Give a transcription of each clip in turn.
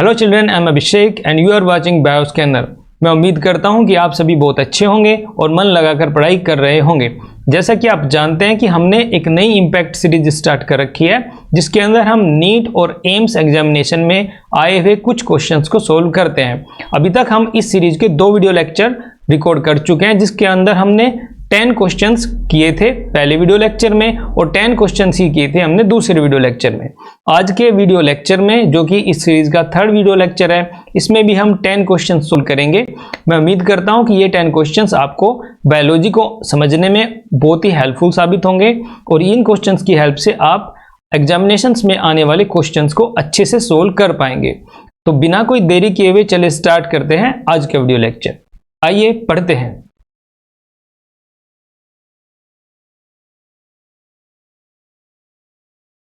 Hello children, I am Abhishek and you are watching Bioscanner. मैं उम्मीद करता हूं कि आप सभी बहुत अच्छे होंगे और मन लगाकर पढ़ाई कर रहे होंगे। जैसा कि आप जानते हैं कि हमने एक नई इम्पैक्ट सीरीज स्टार्ट कर रखी है, जिसके अंदर हम नीट और एम्स एग्जामिनेशन में आए हुए कुछ क्वेश्चंस को सोल्व करते हैं। अभी तक हम इस सीरीज के 2 वीडियो लेक्चर रिकॉर्ड कर चुके हैं, जिसके अंदर हमने 10 क्वेश्चंस किए थे पहले वीडियो लेक्चर में और 10 क्वेश्चंस ही किए थे हमने दूसरे वीडियो लेक्चर में। आज के वीडियो लेक्चर में, जो कि इस सीरीज का 3rd वीडियो लेक्चर है, इसमें भी हम 10 क्वेश्चंस सोल्व करेंगे। मैं उम्मीद करता हूं कि ये 10 क्वेश्चंस आपको बायोलॉजी को समझने में बहुत ही हेल्पफुल साबित होंगे और इन क्वेश्चंस की हेल्प से आप एग्जामिनेशंस में आने वाले क्वेश्चंस को अच्छे से सोल्व कर पाएंगे। तो बिना कोई देरी किए हुए चले स्टार्ट करते हैं आज का वीडियो लेक्चर। आइए पढ़ते हैं।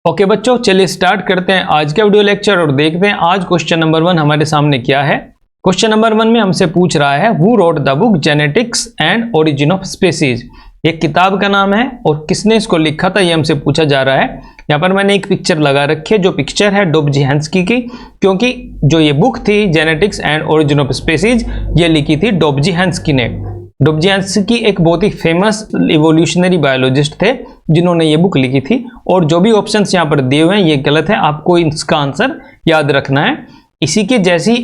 ओके बच्चों, चलिए स्टार्ट करते हैं आज का वीडियो लेक्चर और देखते हैं आज क्वेश्चन नंबर 1 हमारे सामने क्या है। क्वेश्चन नंबर 1 में हमसे पूछ रहा है who wrote the book genetics and origin of species. एक किताब का नाम है और किसने इसको लिखा था, ये हमसे पूछा जा रहा है। यहाँ पर मैंने एक पिक्चर लगा रखी है, जो पिक्चर है डोब्झेंस्की की, क्योंकि जो ये बुक थी genetics and origin of species, ये लिखी थी डोब्झेंस्की ने। डोब्झेंस्की एक बहुत ही फेमस इवोल्यूशनरी बायोलॉजिस्ट थे जिन्होंने ये बुक लिखी थी। और जो भी ऑप्शंस यहाँ पर दिए हुए हैं ये गलत है, आपको इसका आंसर याद रखना है। इसी के जैसी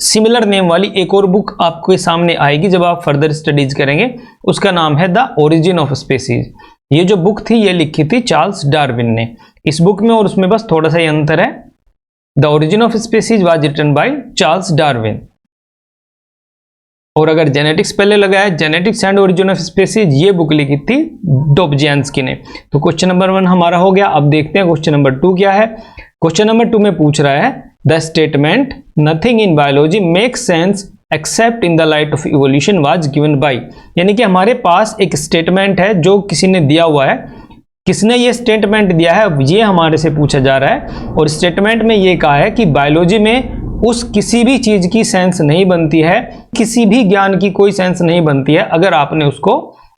सिमिलर नेम वाली एक और बुक आपके सामने आएगी जब आप फर्दर स्टडीज करेंगे, उसका नाम है द ओरिजिन ऑफ स्पीसीज। ये जो बुक थी ये लिखी थी चार्ल्स डार्विन ने। इस बुक में और उसमें बस थोड़ा सा ही अंतर है। The origin of species was written by Charles Darwin. और अगर जेनेटिक्स पहले लगाया, genetics and origin of species, ये बुक लिखी थी डोब्झेंस्की ने। तो क्वेश्चन नंबर 1 हमारा हो गया। अब देखते हैं क्वेश्चन नंबर 2 क्या है। क्वेश्चन नंबर 2 में पूछ रहा है the statement nothing in biology makes sense accept in the light of evolution was given by. यानी कि हमारे पास एक स्टेटमेंट है जो किसी ने दिया हुआ है। किसने ये स्टेटमेंट दिया है, ये हमारे से पूछा जा रहा है। और स्टेटमेंट में ये कहा है कि बायोलॉजी में उस किसी भी चीज की सेंस नहीं बनती है, किसी भी ज्ञान की कोई सेंस नहीं बनती है अगर आपने उसको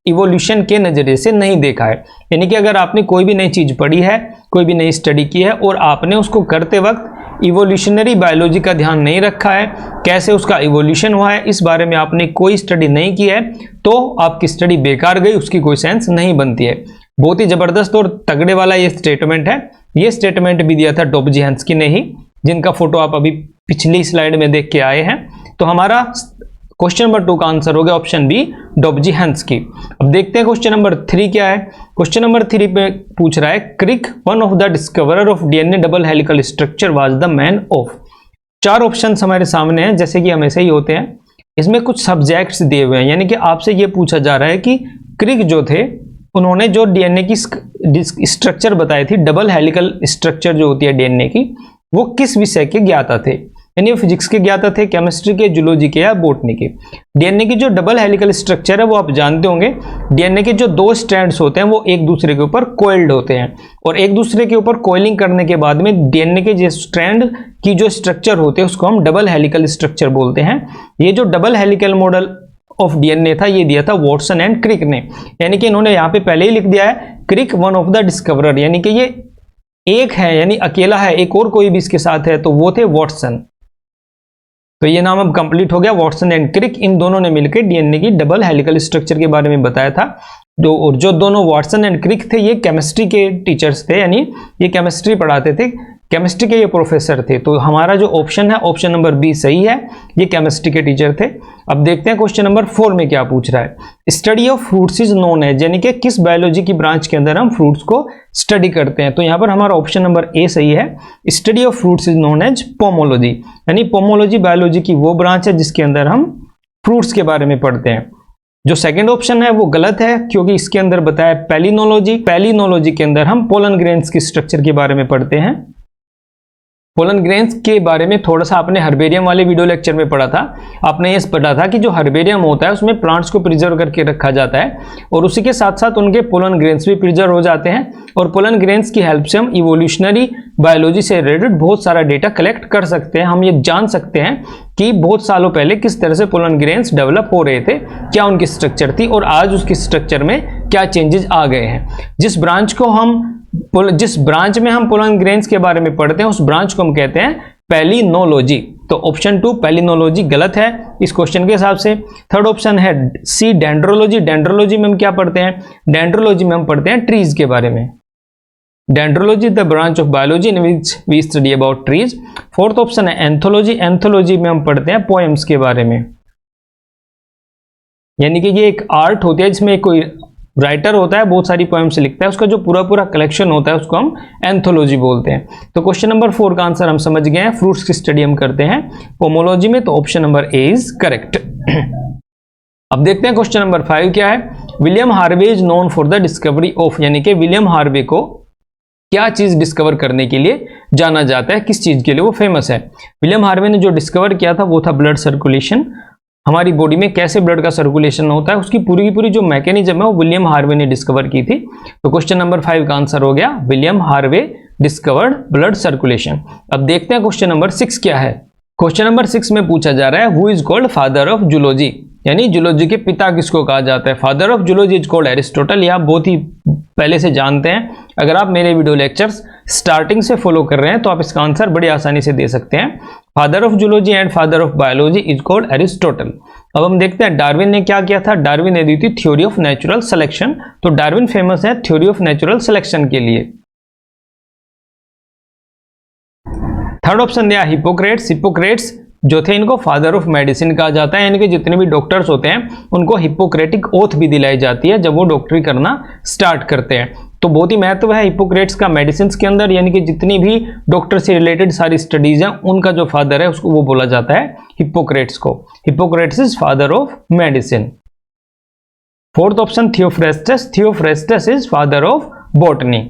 इवोल्यूशन के नजरिए से नहीं देखा है। यानी कि अगर आपने कोई भी नई चीज पढ़ी है, कोई भी नई स्टडी की है और आपने उसको करते वक्त इवोल्यूशनरी बायोलॉजी का ध्यान नहीं रखा है, कैसे उसका इवोल्यूशन हुआ है, इस बारे में आपने कोई स्टडी नहीं की है, तो आपकी स्टडी बेकार गई, उसकी कोई सेंस नहीं बनती है। बहुत ही जबरदस्त और तगड़े वाला ये स्टेटमेंट है। ये स्टेटमेंट भी दिया था डोब्झेंस्की ने ही, जिनका फोटो आप अभी पिछली स्लाइड में देख के आए हैं। तो हमारा क्वेश्चन नंबर 2 का आंसर हो गया ऑप्शन बी, डोब्झेंस्की। अब देखते हैं क्वेश्चन नंबर 3 क्या है। क्वेश्चन नंबर 3 पे पूछ रहा है Crick one of the discoverer of DNA double helical structure was the man of. 4 options हमारे सामने हैं, जैसे कि हमेशा ही होते हैं। इसमें कुछ सब्जेक्ट्स दिए हुए हैं, यानी कि आपसे ये पूछा जा रहा है कि क्रिक जो थे, उन्होंने जो डीएनए की स्ट्रक्चर बताई थी, डबल हेलिकल स्ट्रक्चर जो होती है डीएनए की, वो किस विषय के ज्ञाता थे। यानी वो फिजिक्स के ज्ञाता थे, केमिस्ट्री के, जूलॉजी के या बॉटनी के। डीएनए की जो डबल हेलिकल स्ट्रक्चर है वो आप जानते होंगे। डीएनए के जो 2 स्ट्रैंड्स होते हैं वो एक दूसरे के ऊपर कोइल्ड होते हैं और एक दूसरे के ऊपर कोइलिंग करने के बाद में डीएनए के जो स्ट्रैंड की जो स्ट्रक्चर होते हैं उसको हम डबल हेलिकल स्ट्रक्चर बोलते हैं। ये जो double helical model of DNA था ये दिया था वॉटसन एंड क्रिक ने। यानी कि इन्होंने यहाँ पे पहले ही लिख दिया है Crick one of the discoverer, यानी कि ये एक है, यानी अकेला है, एक और कोई भी इसके साथ है, तो वो थे वॉटसन। तो ये नाम अब कंप्लीट हो गया, वॉटसन एंड क्रिक। इन दोनों ने मिलकर डीएनए की डबल हेलिकल स्ट्रक्चर के बारे में बताया था। जो दोनों वॉटसन एंड क्रिक थे ये केमिस्ट्री के टीचर्स थे, यानी ये केमिस्ट्री पढ़ाते थे, केमिस्ट्री के ये प्रोफेसर थे। तो हमारा जो ऑप्शन है ऑप्शन नंबर बी सही है, ये केमिस्ट्री के टीचर थे। अब देखते हैं क्वेश्चन नंबर 4 में क्या पूछ रहा है। Study of fruits is known as, यानी कि किस बायोलॉजी की ब्रांच के अंदर हम फ्रूट्स को स्टडी करते हैं। तो यहाँ पर हमारा ऑप्शन नंबर ए सही है। Study of fruits is known as pomology, यानी पोमोलॉजी बायोलॉजी की वो ब्रांच है जिसके अंदर हम फ्रूट्स के बारे में पढ़ते हैं। जो सेकंड ऑप्शन है वो गलत है, क्योंकि इसके अंदर बताया पैलिनोलॉजी। पैलिनोलॉजी के अंदर हम पोलन ग्रेन्स की स्ट्रक्चर के बारे में पढ़ते हैं। पोलन ग्रेन्स के बारे में थोड़ा सा आपने हर्बेरियम वाले वीडियो लेक्चर में पढ़ा था। आपने ये पढ़ा था कि जो हर्बेरियम होता है उसमें प्लांट्स को प्रिजर्व करके रखा जाता है और उसी के साथ साथ उनके पोलन ग्रेन्स भी प्रिजर्व हो जाते हैं। और पोलन ग्रेन्स की हेल्प से हम इवोल्यूशनरी बायोलॉजी से रिलेटेड बहुत सारा डेटा कलेक्ट कर सकते हैं। हम ये जान सकते हैं कि बहुत सालों पहले किस तरह से पोलन ग्रेन्स डेवलप हो रहे थे, क्या उनकी स्ट्रक्चर थी और आज उसकी स्ट्रक्चर में क्या चेंजेस आ गए हैं। जिस ब्रांच में हम पोलन ग्रेन्स के बारे में पढ़ते हैं उस ब्रांच को हम कहते हैं पैलिनोलॉजी। तो ऑप्शन 2 पैलिनोलॉजी गलत है इस क्वेश्चन के हिसाब से। थर्ड ऑप्शन है सी डेंड्रोलॉजी। डेंड्रोलॉजी में हम क्या पढ़ते हैं? डेंड्रोलॉजी में हम पढ़ते हैं ट्रीज के बारे में। Dendrology the branch of biology in which we study about trees. Fourth option है एंथोलॉजी। एंथोलॉजी में हम पढ़ते हैं पोएम्स के बारे में, यानी कि ये एक आर्ट होती है जिसमें कोई राइटर होता है, बहुत सारी पोएम्स लिखता है, उसका जो पूरा पूरा कलेक्शन होता है उसको हम एंथोलॉजी बोलते हैं। तो क्वेश्चन नंबर 4 का आंसर हम समझ गए हैं, फ्रूट्स की स्टडी हम करते हैं पोमोलॉजी में, तो option number A is correct. अब देखते हैं क्वेश्चन नंबर 5 क्या है। William Harvey is known for the discovery of, यानी कि विलियम हार्वे को क्या चीज डिस्कवर करने के लिए जाना जाता है, किस चीज के लिए वो फेमस है? विलियम हार्वे ने जो डिस्कवर किया था वो था ब्लड सर्कुलेशन। हमारी बॉडी में कैसे ब्लड का सर्कुलेशन होता है उसकी पूरी की पूरी जो मैकेनिज्म है वो विलियम हार्वे ने डिस्कवर की थी। तो क्वेश्चन नंबर 5 का आंसर हो गया William Harvey discovered blood circulation. अब देखते हैं क्वेश्चन नंबर 6 क्या है। क्वेश्चन नंबर 6 में पूछा जा रहा है who is called father of zoology, यानी जूलॉजी के पिता किसको कहा जाता है? Father of zoology is called Aristotle. ये आप बहुत ही पहले से जानते हैं, अगर आप मेरे वीडियो लेक्चर्स स्टार्टिंग से फॉलो कर रहे हैं तो आप इसका आंसर बड़ी आसानी से दे सकते हैं। Father of zoology and father of biology is called Aristotle. अब हम देखते हैं डार्विन ने क्या किया था। डार्विन ने दी थी थ्योरी ऑफ नेचुरल सिलेक्शन, तो डार्विन फेमस है थ्योरी ऑफ नेचुरल सिलेक्शन के लिए। थर्ड ऑप्शन दिया हिपोक्रेट्स। हिपोक्रेट्स जो थे इनको फादर ऑफ मेडिसिन कहा जाता है, यानी कि जितने भी डॉक्टर्स होते हैं उनको हिपोक्रेटिक ओथ भी दिलाई जाती है जब वो डॉक्टरी करना स्टार्ट करते हैं। तो बहुत ही महत्व है हिपोक्रेट्स का मेडिसिन के अंदर, यानी कि जितनी भी डॉक्टर से रिलेटेड सारी स्टडीज हैं उनका जो फादर है उसको वो बोला जाता है हिपोक्रेट्स को। Hippocrates is father of medicine. Fourth option Theophrastus. Theophrastus is father of botany.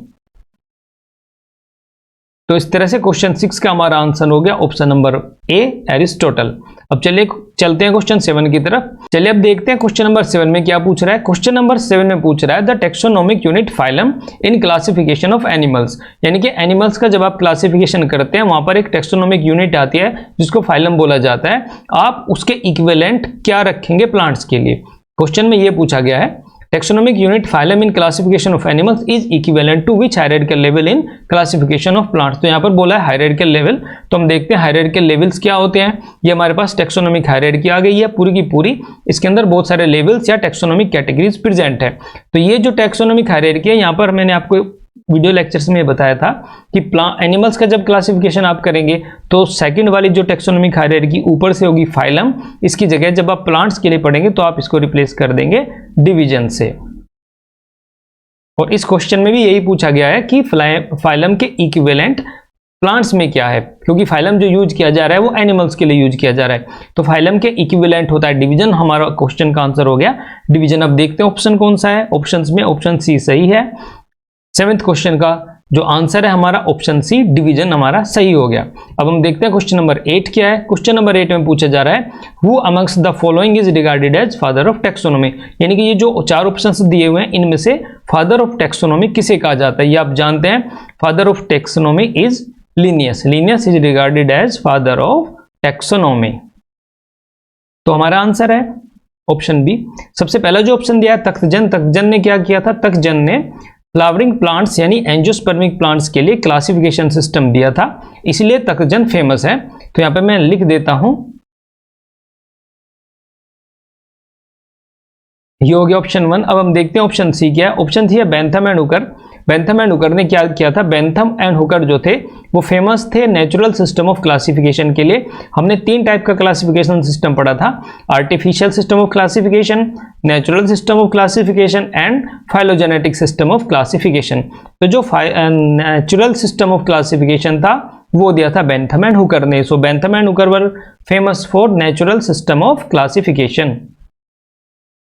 तो इस तरह से क्वेश्चन 6 का हमारा आंसर हो गया ऑप्शन नंबर ए एरिस्टोटल। अब चलिए चलते हैं क्वेश्चन 7 की तरफ। चलिए अब देखते हैं क्वेश्चन नंबर 7 में क्या पूछ रहा है। क्वेश्चन नंबर 7 में पूछ रहा है the taxonomic unit phylum in classification of animals, यानी कि एनिमल्स का जब आप क्लासिफिकेशन करते हैं वहां पर एक टेक्सोनोमिक यूनिट आती है जिसको फाइलम बोला जाता है। आप उसके इक्विवेलेंट क्या रखेंगे प्लांट्स के लिए? क्वेश्चन में यह पूछा गया है taxonomic unit phylum in classification of animals is equivalent to which hierarchical level in classification of plants। तो यहाँ पर बोला है hierarchical level, तो हम देखते हैं hierarchical levels क्या होते हैं। ये हमारे पास taxonomic hierarchy आ गई है पूरी की पूरी, इसके अंदर बहुत सारे levels या taxonomic categories प्रेजेंट है। तो ये जो taxonomic hierarchy है, यहाँ पर मैंने आपको वीडियो लेक्चर्स में बताया था कि एनिमल्स का जब क्लासिफिकेशन आप करेंगे तो सेकंड वाली जो टेक्सोनोमिक हायरार्की ऊपर से होगी फाइलम, इसकी जगह जब आप प्लांट्स के लिए पढ़ेंगे तो आप इसको रिप्लेस कर देंगे डिवीजन से। और इस क्वेश्चन में भी यही पूछा गया है कि फाइलम के इक्विवेलेंट प्लांट्स में क्या है, क्योंकि फाइलम जो यूज किया जा रहा है वो एनिमल्स के लिए यूज किया जा रहा है। तो फाइलम के इक्विवेलेंट होता है डिवीजन। हमारा क्वेश्चन का आंसर हो गया डिवीजन। अब देखते हैं ऑप्शन कौन सा है। ऑप्शन में ऑप्शन सी सही है। 7th क्वेश्चन का जो आंसर है हमारा ऑप्शन सी डिवीजन हमारा सही हो गया। अब हम देखते हैं क्वेश्चन नंबर 8 क्या है। क्वेश्चन नंबर 8 में पूछा जा रहा है who amongst the following is regarded as father of taxonomy, यानी कि ये जो 4 ऑप्शंस दिए हुए हैं इनमें से फादर ऑफ टेक्सोनोमी किसे कहा जाता है, ये आप जानते हैं। Father of taxonomy is Linnaeus. Linnaeus is regarded as father of taxonomy. तो हमारा आंसर है ऑप्शन बी। सबसे पहला जो ऑप्शन दिया है तख्तजन। तख्तजन ने क्या किया था? तख्तजन ने फ्लावरिंग प्लांट्स यानी एंजियोस्पर्मिक प्लांट्स के लिए क्लासिफिकेशन सिस्टम दिया था, इसलिए तख्तजन फेमस है। तो यहां पे मैं लिख देता हूं, ये हो गया ऑप्शन 1। अब हम देखते हैं ऑप्शन सी क्या है। ऑप्शन सी है Bentham and Hooker. Bentham and Hooker ने क्या किया था? बेंथम एंड हुकर जो थे वो फेमस थे नेचुरल सिस्टम ऑफ क्लासिफिकेशन के लिए। हमने 3 टाइप का क्लासिफिकेशन सिस्टम पढ़ा था, artificial system of classification, natural system of classification and phylogenetic system of classification. तो जो नेचुरल सिस्टम ऑफ क्लासिफिकेशन था वो दिया था बेंथम एंड हुकर ने। So Bentham and Hooker were famous for natural system of classification.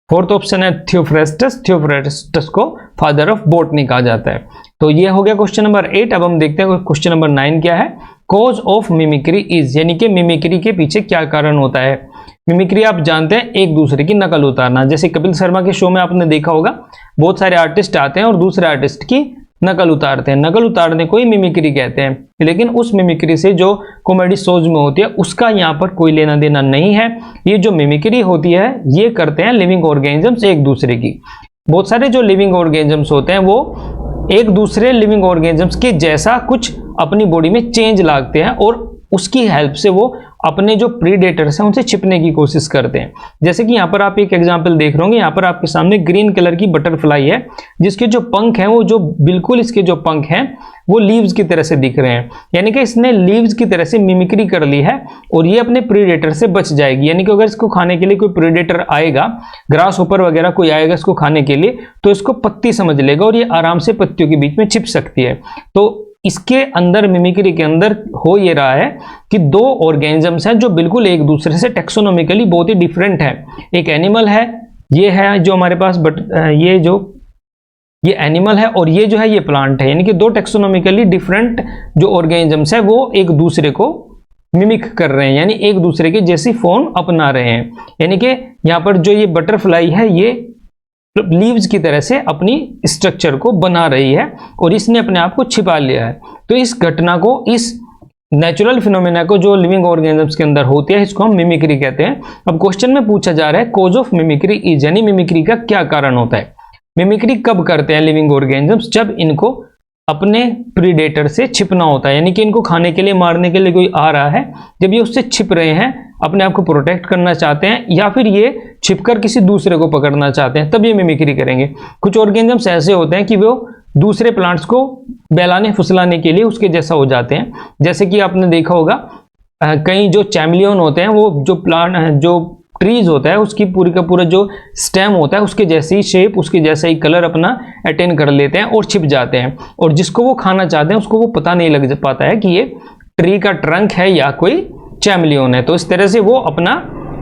Fourth option है Theophrastus. Theophrastus को father of botany कहा जाता है। तो ये हो गया क्वेश्चन नंबर 8। अब हम देखते हैं क्वेश्चन नंबर 9 क्या है। कॉज ऑफ मिमिक्री इज, यानी कि मिमिक्री के पीछे क्या कारण होता है। मिमिक्री आप जानते हैं एक दूसरे की नकल उतारना। जैसे कपिल शर्मा के शो में आपने देखा होगा बहुत सारे आर्टिस्ट आते हैं और दूसरे आर्टिस्ट की नकल उतारते हैं। नकल उतारने को ही मिमिक्री कहते हैं, लेकिन उस मिमिक्री से जो कॉमेडी शोज में होती है उसका यहाँ पर कोई लेना देना नहीं है। ये जो मिमिक्री होती है ये करते हैं लिविंग ऑर्गेनिजम्स एक दूसरे की। बहुत सारे जो लिविंग ऑर्गेनिजम्स होते हैं वो एक दूसरे लिविंग ऑर्गेनिजम्स के जैसा कुछ अपनी बॉडी में चेंज लाते हैं और उसकी हेल्प से वो अपने जो प्रीडेटर्स हैं उनसे छिपने की कोशिश करते हैं। जैसे कि यहाँ पर आप एक एग्जांपल देख रहे होंगे, यहाँ पर आपके सामने ग्रीन कलर की बटरफ्लाई है जिसके जो पंख हैं वो जो बिल्कुल इसके जो पंख हैं वो लीव्स की तरह से दिख रहे हैं, यानी कि इसने लीव्स की तरह से मिमिक्री कर ली है और ये अपने प्रीडेटर से बच जाएगी। यानी कि अगर इसको खाने के लिए कोई प्रीडेटर आएगा, ग्रास होपर वगैरह कोई आएगा इसको खाने के लिए, तो इसको पत्ती समझ लेगा और ये आराम से पत्तियों के बीच में छिप सकती है। तो इसके अंदर मिमिक्री के अंदर हो ये रहा है कि दो ऑर्गेनिजम्स हैं जो बिल्कुल एक दूसरे से टेक्सोनोमिकली बहुत ही डिफरेंट है। एक एनिमल है, ये है जो हमारे पास, बट ये एनिमल है और ये जो है ये प्लांट है, यानी कि दो टेक्सोनोमिकली डिफरेंट जो ऑर्गेनिजम्स है वो एक दूसरे को मिमिक कर रहे हैं, यानी एक दूसरे के जैसी फॉर्म अपना रहे हैं। यानी कि यहाँ पर जो ये बटरफ्लाई है ये लीव्स की तरह से अपनी स्ट्रक्चर को बना रही है और इसने अपने आप को छिपा लिया है। तो इस घटना को, इस नेचुरल फिनोमेना को जो लिविंग ऑर्गेनिजम्स के अंदर होती है, इसको हम मिमिक्री कहते हैं। अब क्वेश्चन में पूछा जा रहा है कॉज ऑफ मिमिक्री इज, यानी मिमिक्री का क्या कारण होता है। मिमिक्री कब करते हैं लिविंग ऑर्गेनिजम्स? जब इनको अपने प्रीडेटर से छिपना होता है, यानी कि इनको खाने के लिए, मारने के लिए कोई आ रहा है, जब ये उससे छिप रहे हैं, अपने आप को प्रोटेक्ट करना चाहते हैं या फिर ये छिपकर किसी दूसरे को पकड़ना चाहते हैं, तब ये मिमिक्री करेंगे। कुछ ऑर्गेनिजम्स ऐसे होते हैं कि वो दूसरे प्लांट्स को बहलाने फुसलाने के लिए उसके जैसा हो जाते हैं। जैसे कि आपने देखा होगा कई जो चैमलियन होते हैं वो जो प्लांट, जो ट्रीज होता है उसकी पूरी का पूरा जो स्टेम होता है उसके जैसी शेप, उसके जैसा ही कलर अपना अटेन कर लेते हैं और छिप जाते हैं, और जिसको वो खाना चाहते हैं उसको वो पता नहीं लग पाता है कि ये ट्री का ट्रंक है या कोई चैमलियन है। तो इस तरह से वो अपना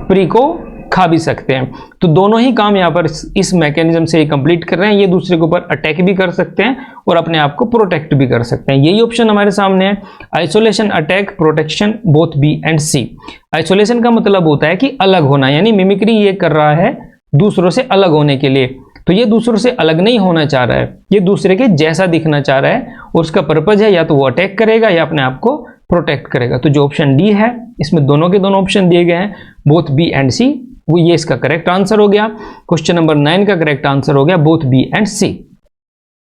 प्री को खा भी सकते हैं। तो दोनों ही काम यहाँ पर इस मैकेनिज्म से कंप्लीट कर रहे हैं। ये दूसरे के ऊपर अटैक भी कर सकते हैं और अपने आप को प्रोटेक्ट भी कर सकते हैं। यही ऑप्शन हमारे सामने है, isolation, attack, protection, both B and C. Isolation का मतलब होता है कि अलग होना, यानी मिमिक्री ये कर रहा है दूसरों से अलग होने के लिए। तो ये दूसरों से अलग नहीं होना चाह रहा है, ये दूसरे के जैसा दिखना चाह रहा है और उसका पर्पज है या तो वो अटैक करेगा या अपने आप को प्रोटेक्ट करेगा। तो जो ऑप्शन डी है इसमें दोनों के दोनों ऑप्शन दिए गए हैं, बोथ बी एंड सी, वो ये इसका करेक्ट आंसर हो गया। क्वेश्चन नंबर 9 का करेक्ट आंसर हो गया बोथ बी एंड सी।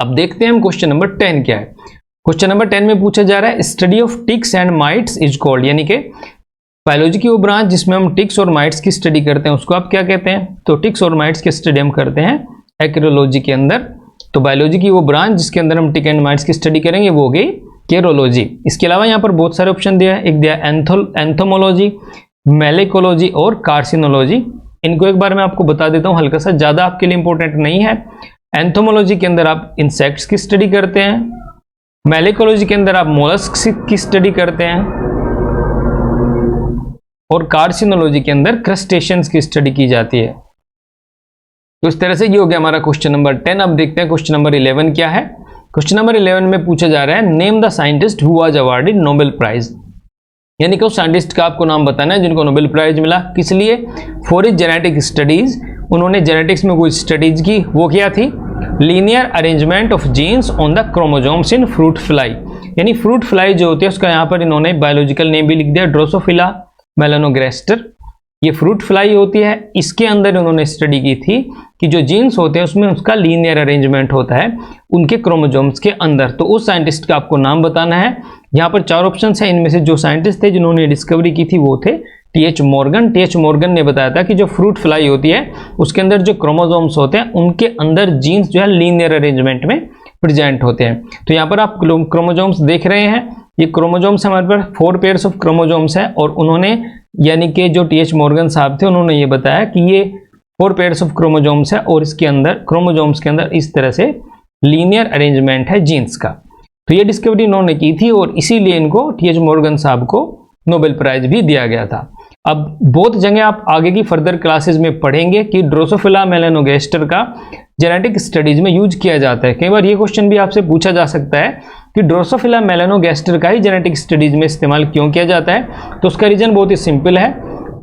अब देखते हैं हम क्वेश्चन नंबर 10 क्या है। क्वेश्चन नंबर 10 में पूछा जा रहा है study of ticks and mites is called, यानी कि बायोलॉजी की वो ब्रांच जिसमें हम टिक्स और माइट्स की स्टडी करते हैं उसको आप क्या कहते हैं? तो टिक्स और माइट्स की स्टडी हम करते हैं एक्रोलॉजी के अंदर। तो बायोलॉजी की वो ब्रांच जिसके अंदर हम टिक एंड माइट्स की स्टडी करेंगे वो हो गई केरोलॉजी। इसके अलावा यहाँ पर बहुत सारे ऑप्शन दिया है, एक दिया एंथोमोलॉजी, मेलेकोलॉजी और कार्सिनोलॉजी। इनको एक बार मैं आपको बता देता हूँ, हल्का सा, ज़्यादा आपके लिए इंपॉर्टेंट नहीं है। एंथोमोलॉजी के अंदर आप इंसेक्ट्स की स्टडी करते हैं, मेलेकोलॉजी के अंदर आप मोलस्क्स की स्टडी करते हैं और कार्सिनोलॉजी के अंदर क्रस्टेशियंस की स्टडी की जाती है। तो इस तरह से ये हो गया हमारा क्वेश्चन नंबर 10। अब देखते हैं क्वेश्चन नंबर 11 क्या है। क्वेश्चन नंबर 11 में पूछा जा रहा है name the scientist who was awarded Nobel prize, यानी कि उस साइंटिस्ट का आपको नाम बताना है जिनको नोबेल प्राइज मिला। किस लिए? फॉर हिज जेनेटिक स्टडीज, उन्होंने जेनेटिक्स में कोई स्टडीज की, वो क्या थी? Linear arrangement of genes on the chromosomes in fruit fly, यानी फ्रूट फ्लाई जो होती है उसका यहाँ पर इन्होंने बायोलॉजिकल नेम भी लिख दिया ड्रोसोफिला मेलानोग्रेस्टर। ये फ्रूट फ्लाई होती है, इसके अंदर उन्होंने स्टडी की थी कि जो जीन्स होते हैं उसमें उसका लीनियर अरेंजमेंट होता है उनके क्रोमोसोम्स के अंदर। तो उस साइंटिस्ट का आपको नाम बताना है। यहाँ पर 4 ऑप्शन है, इनमें से जो साइंटिस्ट थे जिन्होंने डिस्कवरी की थी वो थे टी.एच. मॉर्गन। टी.एच. मॉर्गन ने बताया था कि जो फ्रूट फ्लाई होती है उसके अंदर जो क्रोमोसोम्स होते हैं उनके अंदर जीन्स जो है लीनियर अरेंजमेंट में प्रेजेंट होते हैं। तो यहाँ पर आप क्रोमोसोम्स देख रहे हैं, ये क्रोमोसोम्स हमारे पास 4 पेयर्स ऑफ क्रोमोसोम्स है और उन्होंने, यानी कि जो टी.एच. मॉर्गन साहब थे उन्होंने ये बताया कि ये 4 पेयर्स ऑफ क्रोमोसोम्स है और इसके अंदर, क्रोमोसोम्स के अंदर इस तरह से लीनियर अरेंजमेंट है जीन्स का। तो ये डिस्कवरी इन्होंने की थी और इसीलिए इनको टी.एच. मॉर्गन साहब को नोबेल प्राइज भी दिया गया था। अब बहुत जगह आप आगे की फर्दर क्लासेस में पढ़ेंगे कि ड्रोसोफिला मेलानोगेस्टर का जेनेटिक स्टडीज में यूज किया जाता है। कई बार ये क्वेश्चन भी आपसे पूछा जा सकता है कि ड्रोसोफिला मेलानोगेस्टर का ही जेनेटिक स्टडीज में इस्तेमाल क्यों किया जाता है। तो उसका रीजन बहुत ही सिंपल है,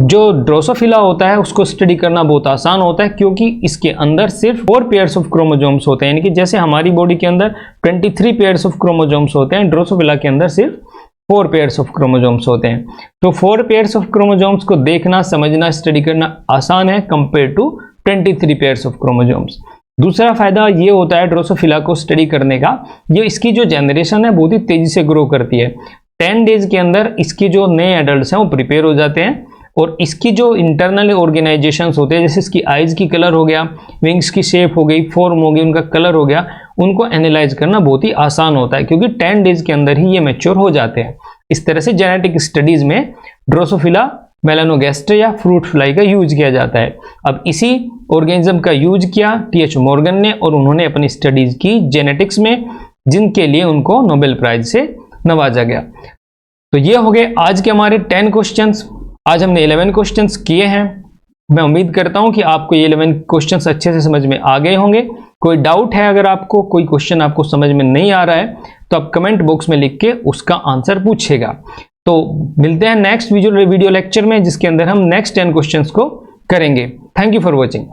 जो ड्रोसोफिला होता है उसको स्टडी करना बहुत आसान होता है क्योंकि इसके अंदर सिर्फ 4 पेयर्स ऑफ क्रोमोसोम्स होते हैं, यानी कि जैसे हमारी बॉडी के अंदर 23 पेयर्स ऑफ क्रोमोसोम्स होते हैं, ड्रोसोफिला के अंदर सिर्फ 4 पेयर्स ऑफ क्रोमोसोम्स होते हैं। तो 4 पेयर्स ऑफ क्रोमोसोम्स को देखना, समझना, स्टडी करना आसान है compare to 23 pairs of chromosomes. दूसरा फायदा ये होता है ड्रोसोफिला को स्टडी करने का, ये इसकी जो जनरेशन है बहुत ही तेजी से ग्रो करती है। 10 डेज के अंदर इसके जो नए एडल्ट हैं वो प्रिपेयर हो जाते हैं और इसकी जो इंटरनल ऑर्गेनाइजेशंस होते हैं, जैसे इसकी आइज की कलर हो गया, विंग्स की शेप हो गई, फॉर्म हो गई, उनका कलर हो गया, उनको एनालाइज करना बहुत ही आसान होता है क्योंकि 10 डेज के अंदर ही ये मैच्योर हो जाते हैं। इस तरह से जेनेटिक स्टडीज में ड्रोसोफिला मेलानोगैस्टर या फ्रूट फ्लाई का यूज किया जाता है। अब इसी ऑर्गेनिज्म का यूज किया टी.एच. मॉर्गन ने और उन्होंने अपनी स्टडीज की जेनेटिक्स में, जिनके लिए उनको नोबेल प्राइज से नवाजा गया। तो ये हो गए आज के हमारे 10 क्वेश्चंस। आज हमने 11 क्वेश्चंस किए हैं। मैं उम्मीद करता हूं कि आपको ये 11 क्वेश्चंस अच्छे से समझ में आ गए होंगे। कोई डाउट है, अगर आपको कोई क्वेश्चन आपको समझ में नहीं आ रहा है तो आप कमेंट बॉक्स में लिख के उसका आंसर पूछेगा। तो मिलते हैं नेक्स्ट वीडियो लेक्चर में, जिसके अंदर हम नेक्स्ट 10 क्वेश्चंस को करेंगे। Thank you for watching.